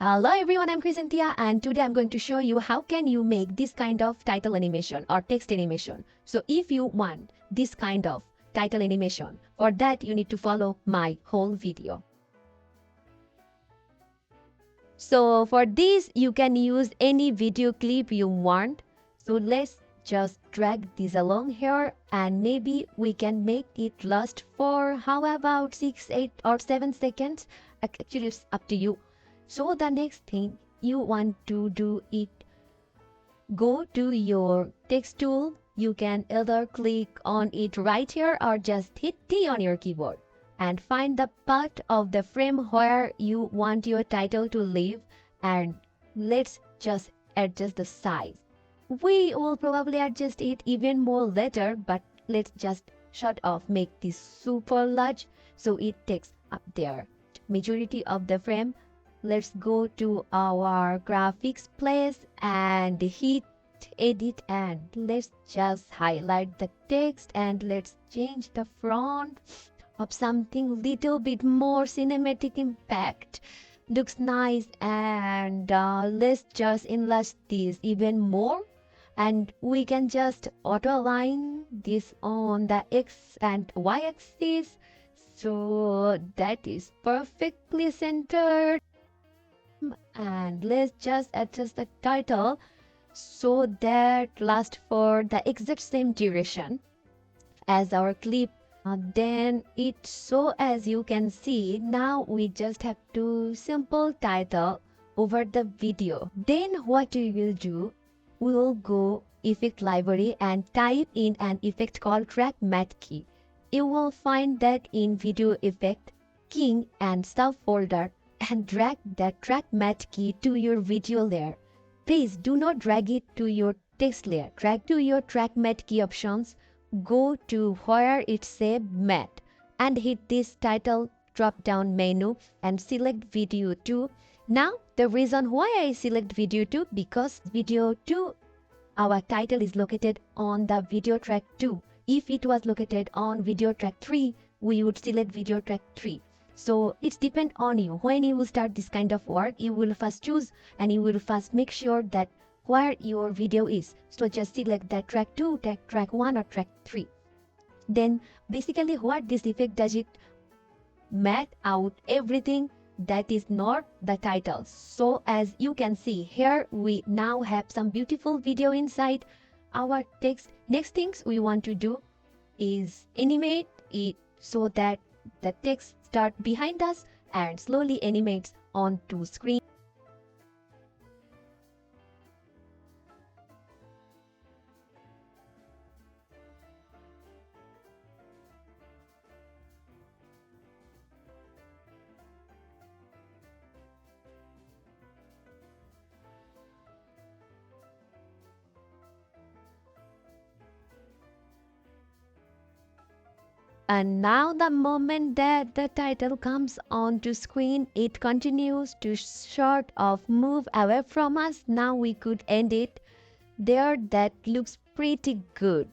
Hello everyone, I'm Cynthia and today I'm going to show you how can you make this kind of title animation or text animation. So if you want this kind of title animation, for that you need to follow my whole video. So for this you can use any video clip you want. So let's just drag this along here and maybe we can make it last for how about 6, 8 or 7 seconds. Actually it's up to you. So the next thing you want to do is go to your text tool. You can either click on it right here or just hit T on your keyboard and find the part of the frame where you want your title to live, and let's just adjust the size. We will probably adjust it even more later, but let's just sort of make this super large so it takes up there majority of the frame. Let's go to our graphics place and hit edit and let's just highlight the text and let's change the font of something little bit more cinematic impact. Looks nice, and let's just enlarge this even more and we can just auto align this on the X and Y axis so that is perfectly centered. And let's just adjust the title so that lasts for the exact same duration as our clip. Then it, so as you can see, now we just have to simple title over the video. Then what we will do, we will go effect library and type in an effect called track matte key. You will find that in video effect king and subfolder and drag that track matte key to your video layer. Please do not drag it to your text layer. Drag to your track matte key options. Go to where it says matte and hit this title drop down menu and select video 2. Now the reason why I select video 2, because video 2 our title is located on the video track 2. If it was located on video track 3, we would select video track 3. So it's depend on you. When you will start this kind of work, you will first choose and you will first make sure that where your video is. So just select that track 2, track 1 or track 3. Then basically what this effect does, it matte out everything that is not the title. So as you can see here, we now have some beautiful video inside our text. Next things we want to do is animate it so that the text start behind us and slowly animates onto screen. And now the moment that the title comes onto screen, it continues to sort of move away from us. Now we could end it there. That looks pretty good.